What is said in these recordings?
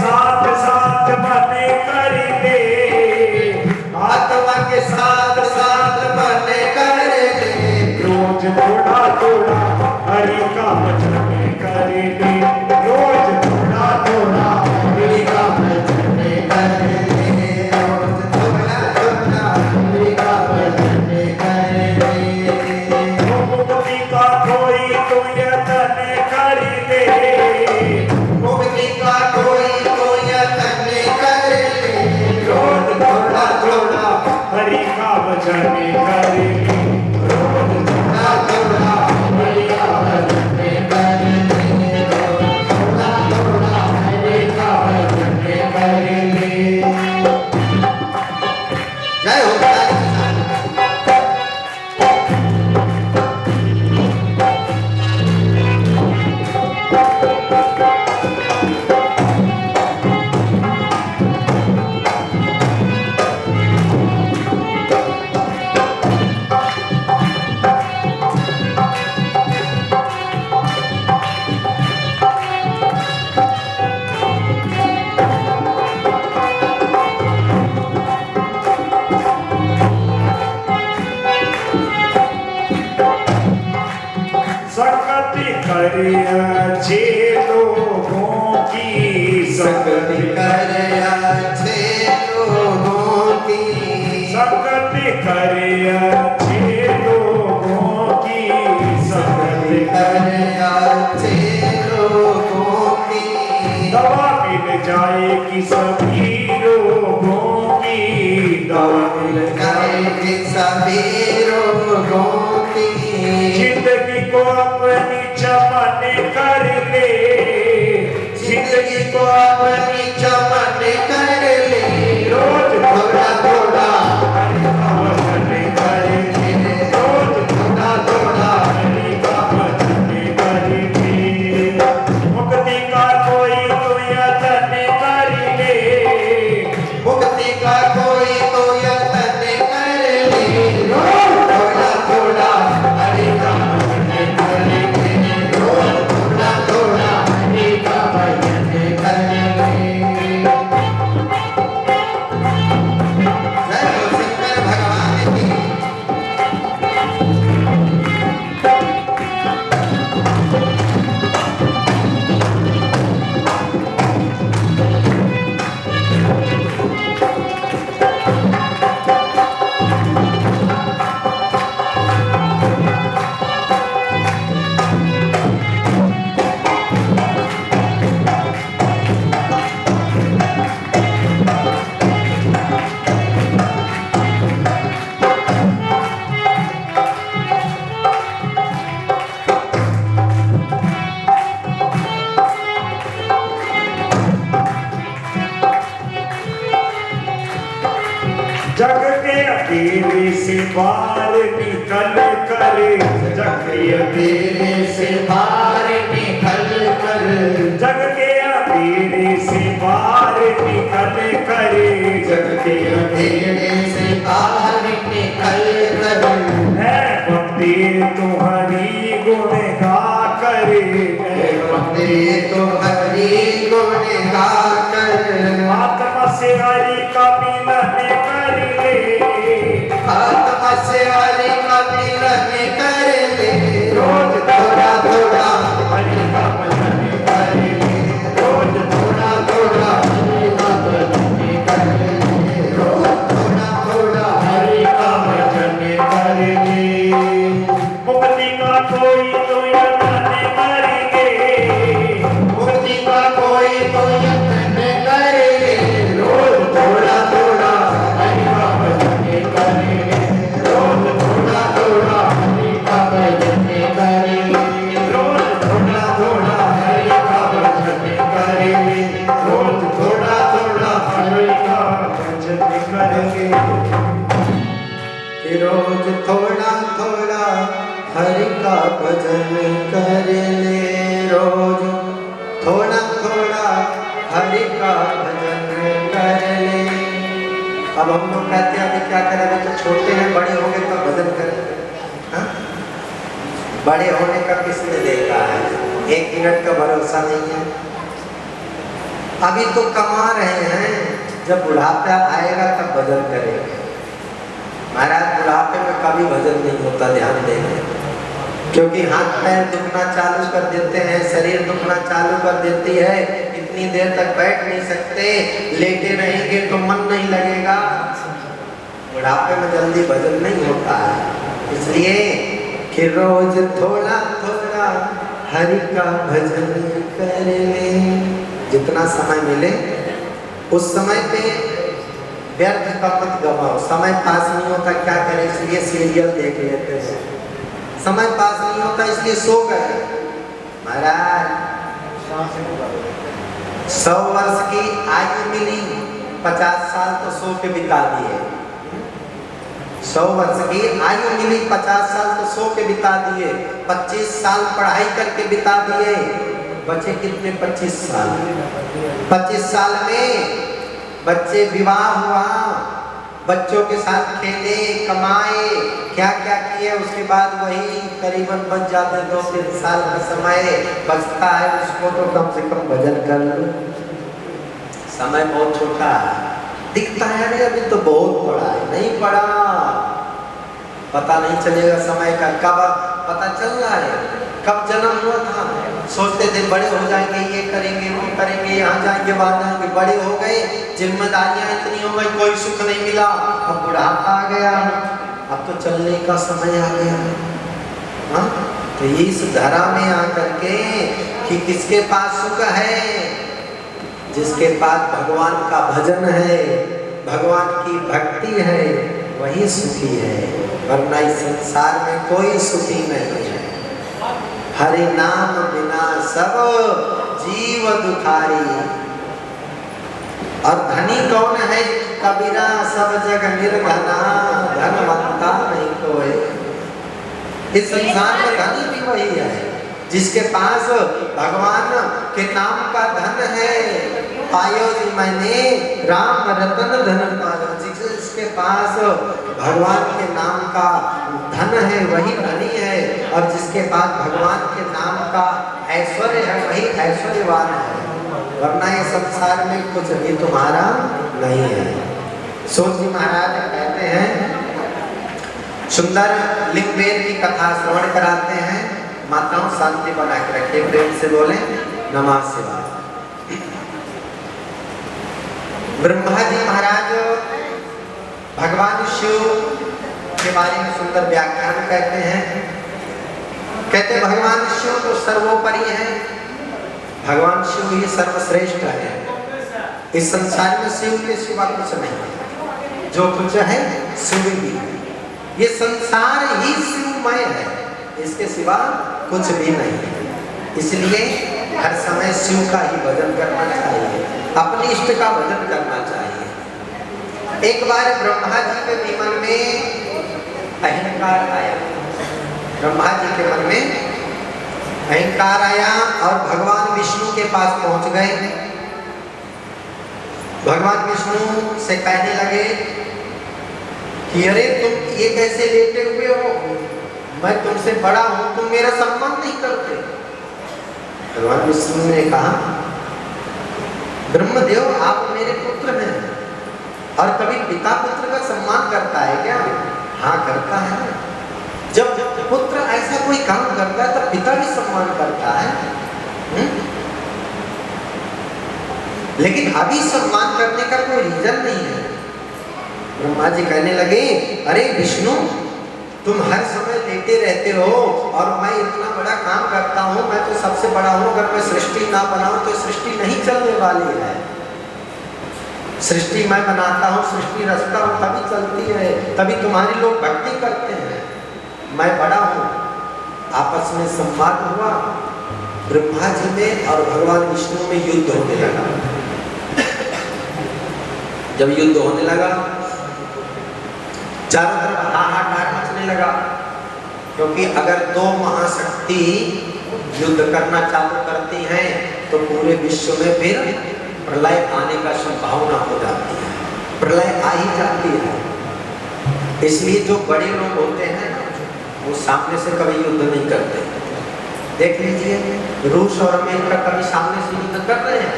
साथ साथ बने कर ले, आत्मा के साथ साथ बने कर ले, रोज थोड़ा थोड़ा हरि का भजन कर ले, रोज थोड़ा थोड़ा हरि का भजन कर ले, रोज थोड़ा थोड़ा हरि का भजन कर ले। मुक्ति का कोई तो यतन कर ले, मुक्ति का कोई तो यतन कर ले, रोज थोड़ा थोड़ा हरि का भजन कर ले, रोज थोड़ा थोड़ा हरि का भजन कर ले, रोज थोड़ा थोड़ा हरि का भजन कर ले। जय हो तारी सकती करे अच्छे लोगों की, सकती करे अच्छे लोगों की, सकती करे अच्छे लोगों की, सकती सकती करे अच्छे लोगों की, दवा मिल जाएगी सभी रोगों की, दवा मिल जाएगी सभी रोगों की, जिंदगी को अपनी चमन कर ले, जिंदगी को अपनी चमन कर ले, रोज थोड़ा थोड़ा हरि का भजन कर ले, रोज थोड़ा थोड़ा हरि का भजन कर ले, मुक्ति का कोई तो यतन कर ले, मुक्ति का कोई तो यतन कर ले, रोज थोड़ा थोड़ा हरि का भजन कर ले, रोज थोड़ा थोड़ा हरि का भजन कर ले। जय हो शंकर भगवान की। जग के अकेले से बाहर निकल कर, जग के तेरे से बाहर निकल कर, जग के अकेले से बाहर निकल कर, जग के अंधेरे से बाहर निकल कर, है बंदे तुम्हारी गुण गा कर, हे बंदे तो हरि गुण गा कर, आत्मा से हरि का मिलन कर ले, आत्मा से हरि का मिलन कर ले, रोज थोड़ा थोड़ा हरि का भजन कर ले, रोज थोड़ा थोड़ा हरि का भजन कर ले, रोज थोड़ा थोड़ा हरि का भजन कर ले। मुक्ति का कोई तो यतन कर ले, मुक्ति का कोई तो यत्न कर ले, रोज थोड़ा थोड़ा हरि का भजन कर ले, रोज थोड़ा थोड़ा हरि का भजन कर ले, रोज थोड़ा थोड़ा हरि का भजन कर ले, रोज थोड़ा थोड़ा हरि का भजन कर ले, रोज थोड़ा थोड़ा हरि का भजन कर ले, रोज थोड़ा थोड़ा हरि का भजन कर ले। अब हम लोग कहते हैं अभी क्या करें, अभी तो छोटे हैं, बड़े होंगे तो भजन करें। हाँ? बड़े होने का किसने देखा है, 1 मिनट का भरोसा नहीं है। अभी तो कमा रहे हैं, जब बुढ़ापा आएगा तब भजन करेंगे। महाराज बुढ़ापे में कभी भजन नहीं होता, ध्यान देंगे, क्योंकि हाथ पैर दुखना चालू कर देते हैं, शरीर दुखना चालू कर देती है, इतनी देर तक बैठ नहीं सकते, लेटे रहेंगे तो मन नहीं लगेगा। बुढ़ापे में जल्दी भजन नहीं होता है, इसलिए कि रोज थोड़ा थोड़ा हरि का भजन करें। जितना समय मिले उस समय पे व्यर्थ का मत गवाओ। समय पास नहीं होता, क्या करें, इसलिए सीरियल देख लेते हैं। समय पास नहीं होता इसलिए सो गए। महाराज 100 वर्ष की आयु मिली, 50 साल तो सो के बिता दिए। 100 वर्ष की आयु मिली, 50 साल तो सो के बिता दिए, 25 साल पढ़ाई करके बिता दिए, बचे कितने 25 साल। 25 साल में बच्चे विवाह हुआ, बच्चों के साथ खेले, कमाए, क्या क्या किए, उसके बाद वही करीबन बच जाते 2-3 साल का समय बचता है, उसको तो कम से कम भजन कर लो। समय बहुत छोटा है, दिखता है अरे अभी तो बहुत बड़ा है, नहीं पड़ा, पता नहीं चलेगा समय का, कब पता चल रहा है कब जन्म हुआ था। सोचते थे बड़े हो जाएंगे, ये करेंगे वो करेंगे, यहाँ जाएंगे वहाँ जाएंगे, बड़े हो गए, जिम्मेदारियां इतनी हो गई, कोई सुख नहीं मिला, अब बुढ़ापा आ गया, अब तो चलने का समय आ गया। हाँ, तो इस धरा में आकर के कि किसके पास सुख है, जिसके पास भगवान का भजन है, भगवान की भक्ति है, वही सुखी है, वरना इस संसार में कोई सुखी नहीं है। हरि नाम बिना सब जीव दुखारी। और धनी कौन है, कबीरा सब जग निर्धना, धनवंता नहीं कोई। इस संसार में धनी भी वही है जिसके पास भगवान के नाम का धन है। पायो जी मैंने राम रतन धन पायो, जिसके पास भगवान के नाम का धन है वही धनी है, और जिसके पास भगवान के नाम का ऐश्वर्य है वही ऐश्वर्यवान है, वरना ये संसार में कुछ भी तुम्हारा नहीं है। सूत जी महाराज कहते हैं, सुंदर लिंग वेद की कथा श्रवण कराते हैं। माताओं शांति बना के रखिए, प्रेम से बोले नमः शिवाय। ब्रह्मा जी महाराज भगवान शिव के बारे में सुंदर व्याख्यान कहते हैं। कहते भगवान शिव तो सर्वोपरि है, भगवान शिव ही सर्वश्रेष्ठ है। इस संसार में शिव के सिवा कुछ नहीं है, जो कुछ है शिव ही है। ये संसार ही शिवमय है, इसके सिवा कुछ भी नहीं है। इसलिए हर समय शिव का ही भजन करना चाहिए, अपने इष्ट का भजन करना चाहिए। एक बार ब्रह्मा जी के भी मन में अहंकार आया, ब्रह्मा जी के मन में अहंकार आया और भगवान विष्णु के पास पहुंच गए। भगवान विष्णु से कहने लगे कि अरे तुम ये कैसे लेटे हुए हो, मैं तुमसे बड़ा हूं, तुम मेरा सम्मान नहीं करते। भगवान विष्णु ने कहा ब्रह्मदेव आप मेरे पुत्र हैं, और कभी पिता पुत्र का सम्मान करता है क्या? हाँ करता है। जब पुत्र ऐसा कोई काम करता है तब पिता भी सम्मान करता है। लेकिन अभी सम्मान करने का कोई रीजन नहीं है। ब्रह्मा जी कहने लगे अरे विष्णु तुम हर समय लेटे रहते हो और मैं इतना बड़ा काम करता हूँ, मैं तो सबसे बड़ा हूँ, अगर मैं सृष्टि ना बनाऊं तो सृष्टि नहीं चलने वाली है। सृष्टि मैं बनाता हूँ, सृष्टि रचता हूँ, तभी चलती है, तभी तुम्हारे लोग भक्ति करते हैं, मैं बड़ा हूँ। आपस में संवाद हुआ, ब्रह्मा जी में और भगवान विष्णु में युद्ध होने लगा। जब युद्ध होने लगा चारों तरफ हाहाकार मचने लगा, क्योंकि अगर दो महाशक्ति युद्ध करना चालू करती हैं तो पूरे विश्व में फिर प्रलय आने का संभावना हो जाती है, प्रलय आ ही जाती है। इसलिए जो बड़े लोग होते हैं वो सामने से कभी युद्ध नहीं करते। देख लीजिए रूस और अमेरिका कभी सामने से युद्ध कर रहे हैं?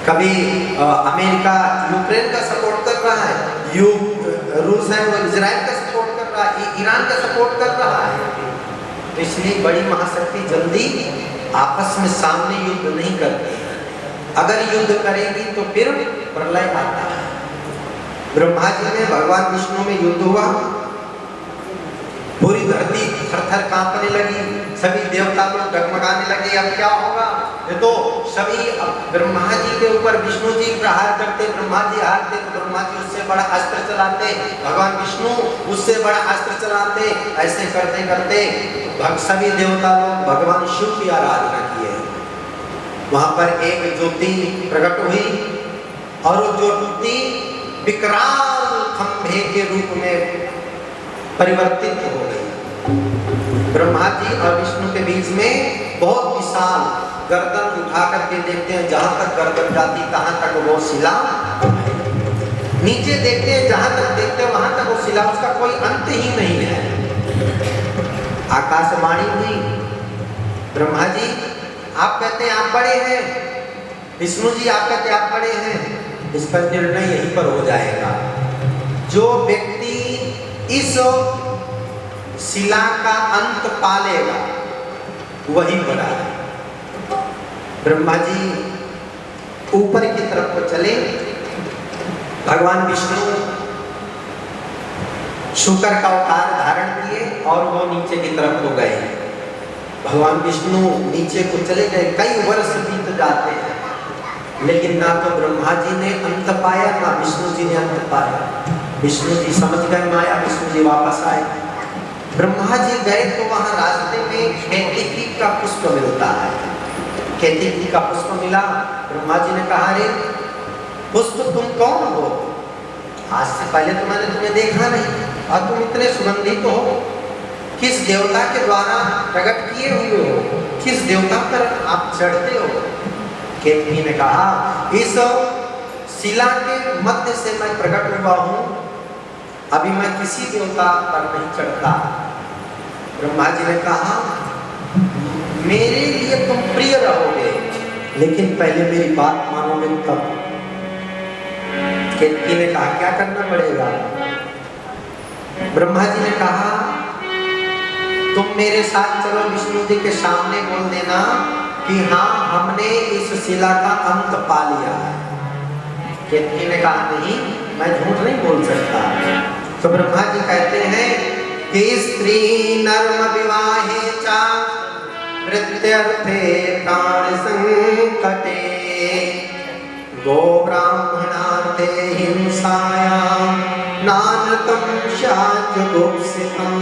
कभी अमेरिका यूक्रेन का सपोर्ट कर रहा है, रूस है वो इजराइल का सपोर्ट कर रहा है, ईरान का सपोर्ट कर रहा है। तो इसलिए बड़ी महाशक्ति जल्दी आपस में सामने युद्ध नहीं करती। अगर युद्ध करेगी तो फिर प्रलय आता है। ब्रह्मा जी में भगवान विष्णु में युद्ध हुआ, पूरी धरती थर-थर कांपने लगी, सभी देवता लोग डगमगाने लगे। अब क्या होगा? ये तो सभी ब्रह्मा जी के ऊपर विष्णु जी प्रहार करते, ब्रह्मा जी हारते तो ब्रह्मा जी उससे बड़ा अस्त्र चलाते, भगवान विष्णु उससे बड़ा अस्त्र चलाते। ऐसे करते करते सभी देवता लोग भगवान शिव की आराधना किए। वहां पर एक ज्योति प्रकट हुई और वो ज्योति विकराल खंभे के रूप में परिवर्तित हो गई। ब्रह्मा जी और विष्णु के बीच में बहुत विशाल, गर्दन उठा करके देखते हैं, जहां तक गर्दन जाती तहां तक वो शिला, नीचे देखते हैं जहां तक देखते हैं वहां तक वो शिला, उसका कोई अंत ही नहीं है। आकाशवाणी हुई, ब्रह्मा जी आप कहते हैं आप बड़े हैं, विष्णु जी आप कहते हैं आप बड़े हैं, इसका निर्णय यहीं पर हो जाएगा। जो व्यक्ति इस शिला का अंत पालेगा वही बड़ा है। ब्रह्मा जी ऊपर की तरफ को चले, भगवान विष्णु शुकर का अवतार धारण किए और वो नीचे की तरफ को गए। भगवान विष्णु नीचे को चले गए, कई वर्ष बीत जाते हैं, लेकिन ना तो ब्रह्मा जी ने अंत पाया ना विष्णु जी ने अंत पाया। विष्णु जी समझ गए माया, विष्णु जी वापस आए। ब्रह्मा जी गए तो वहां रास्ते में केतकी का पुष्प मिलता है। केतकी का पुष्प मिला, ब्रह्मा जी ने कहा रे पुष्प तुम कौन हो? आज से पहले तो मैंने तुम्हें देखा नहीं और तुम इतने सुगंधित हो, किस देवता के द्वारा प्रकट किए हुए हो, किस देवता पर आप चढ़ते हो? केतकी ने कहा इस शिला के मध्य से मैं प्रकट हुआ हूं, अभी मैं किसी देवता पर नहीं चढ़ता। ब्रह्मा जी ने कहा मेरे लिए तुम प्रिय रहोगे, लेकिन पहले मेरी बात मानोगे तब। केतकी ने कहा क्या करना पड़ेगा? ब्रह्मा जी ने कहा तुम मेरे साथ चलो, विष्णु जी के सामने बोल देना कि हाँ हमने इस शिला का अंत पा लिया है। केतकी ने कहा नहीं मैं झूठ नहीं बोल सकता। तो ब्रह्मा जी कहते हैं कि स्त्री नर्म विवाहे चा मृत्यर्थे प्राण संकटे गो ब्राह्मणार्थे हिंसायां नानतम शाच गुप्सितम।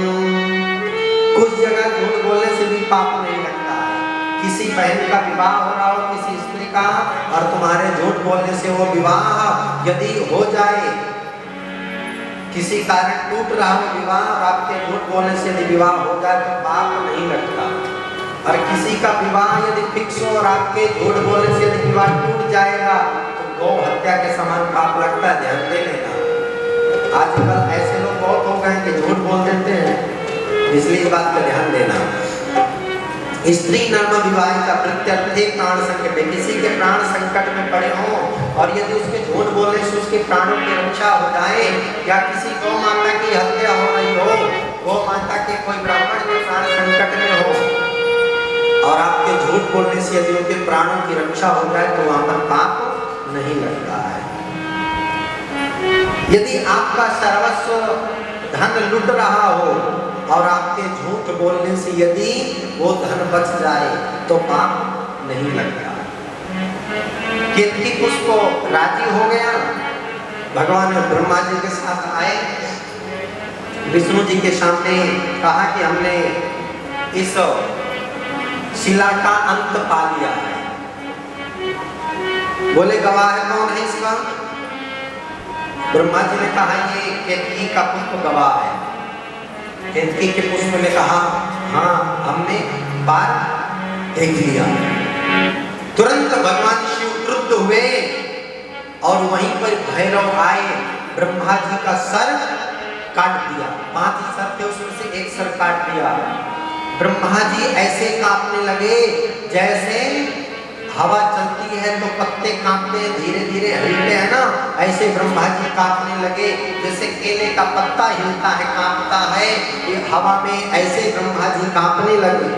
कुछ जगह झूठ बोलने से भी पाप नहीं लगता है। किसी बहन का विवाह हो रहा हो किसी स्त्री का और तुम्हारे झूठ बोलने से वो विवाह यदि हो जाए, किसी कारण टूट रहा हो विवाह और आपके झूठ बोलने से यदि विवाह हो जाए तो पाप नहीं लगता। और किसी का विवाह यदि फिक्स हो और आपके झूठ बोलने से यदि विवाह टूट जाएगा तो गौ हत्या के समान पाप लगता है, ध्यान दे लेना। आजकल ऐसे लोग बहुत हो गए कि झूठ बोल देते हैं, इसलिए इस बात का ध्यान देना। स्त्री नर्म विवाह का प्रत्यर्थ प्राण संकट, किसी के प्राण संकट में पड़े हों और यदि उसके झूठ बोलने से उसके प्राणों की रक्षा हो जाए, या किसी गौ माता की हत्या हो रही हो, गौ माता के कोई ब्राह्मण के प्राण संकट में हो और आपके झूठ बोलने से यदि उनके प्राणों की रक्षा हो जाए तो वहां पर पाप नहीं लगता है। यदि आपका सर्वस्व धन लुट रहा हो और आपके झूठ बोलने से यदि वो धन बच जाए तो पाप नहीं लगता। केतकी पुष्प राजी हो गया, भगवान ब्रह्मा जी के साथ आए, विष्णु जी के सामने कहा कि हमने इस शिला का अंत पा लिया है। बोले गवाह कौन है इसका? ब्रह्मा जी ने कहा ये केतकी का पुष्प गवाह है। केतकी के पुष्प ने कहा हाँ हमने बार देख लिया। तुरंत भगवान शिव क्रुद्ध हुए और वहीं पर भैरव आए, ब्रह्मा जी का सर काट दिया। 5 सर थे उसमें से एक सर काट दिया। ब्रह्मा जी ऐसे कांपने लगे जैसे हवा चलती है तो पत्ते कांपते धीरे धीरे हिलते हैं ना, ऐसे ब्रह्मा जी कांपने लगे। जैसे केले का पत्ता हिलता है कांपता है, ये हवा में ऐसे ब्रह्मा जी कांपने लगे।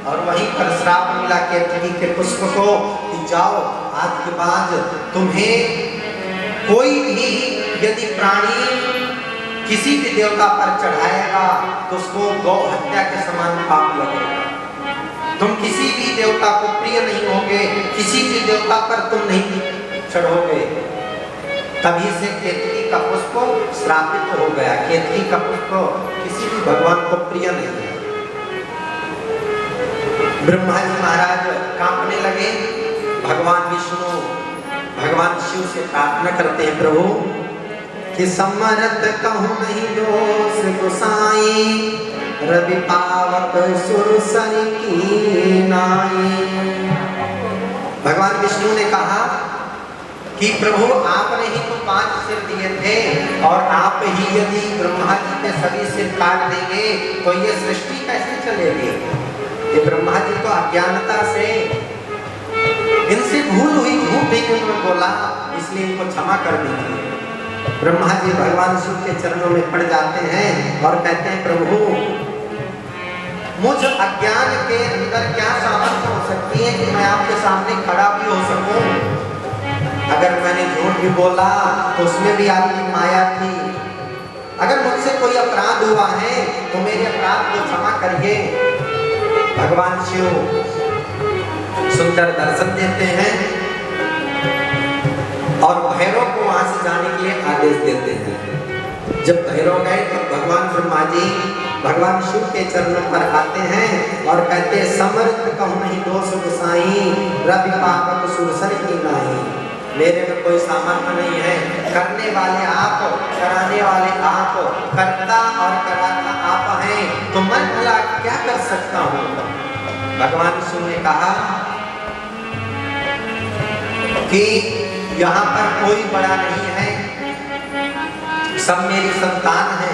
और वहीं पर श्राप मिला केतकी के पुष्प को कि जाओ आज के बाद तुम्हें कोई भी यदि प्राणी किसी भी देवता पर चढ़ाएगा तो उसको गौ हत्या के समान पाप लगेगा। तुम किसी भी देवता को प्रिय नहीं होगे, किसी भी देवता पर तुम नहीं चढ़ोगे। तभी से केतकी का पुष्प श्रापित हो गया। केतकी का पुष्प किसी भी भगवान को प्रिय नहीं है। ब्रह्मा जी महाराज कांपने लगे। भगवान विष्णु भगवान शिव से प्रार्थना करते हैं, प्रभु कि समरथ कहूँ नहीं दोष गोसाई, रवि पावक सुरसर की नाई। भगवान विष्णु ने कहा कि प्रभु आपने ही तो 5 सिर दिए थे और आप ही यदि ब्रह्मा जी के सभी सिर काट देंगे तो ये सृष्टि कैसे चलेगी। ये ब्रह्मा जी तो अज्ञानता से इनसे भूल हुई, भूल भी उन्होंने बोला, इसलिए इनको क्षमा कर दीजिए। ब्रह्मा जी भगवान शिव के चरणों में पड़ जाते हैं और कहते हैं, प्रभु मुझ अज्ञान के अंदर क्या सामर्थ्य हो सकती है कि मैं आपके सामने खड़ा भी हो सकूं। अगर मैंने झूठ भी बोला तो उसमें भी आपकी माया थी। अगर मुझसे कोई अपराध हुआ है तो मेरे अपराध को क्षमा करिए। भगवान शिव सुंदर दर्शन देते हैं और भैरव को वहां से जाने के लिए आदेश देते हैं। जब भैरव गए तो भगवान ब्रह्मा जी भगवान शिव के चरणों पर आते हैं और कहते हैं, समर्थ कहूँ नहीं दोष गोसाई, रवि पावक सुरसर की नाई। मेरे में कोई सामर्थ्य नहीं है, करने वाले आप, कराने वाले आप, करता और कराता आप हैं, तो मैं भला क्या कर सकता हूँ। भगवान शिव ने कहा कि यहाँ पर कोई बड़ा नहीं है, सब मेरी संतान है।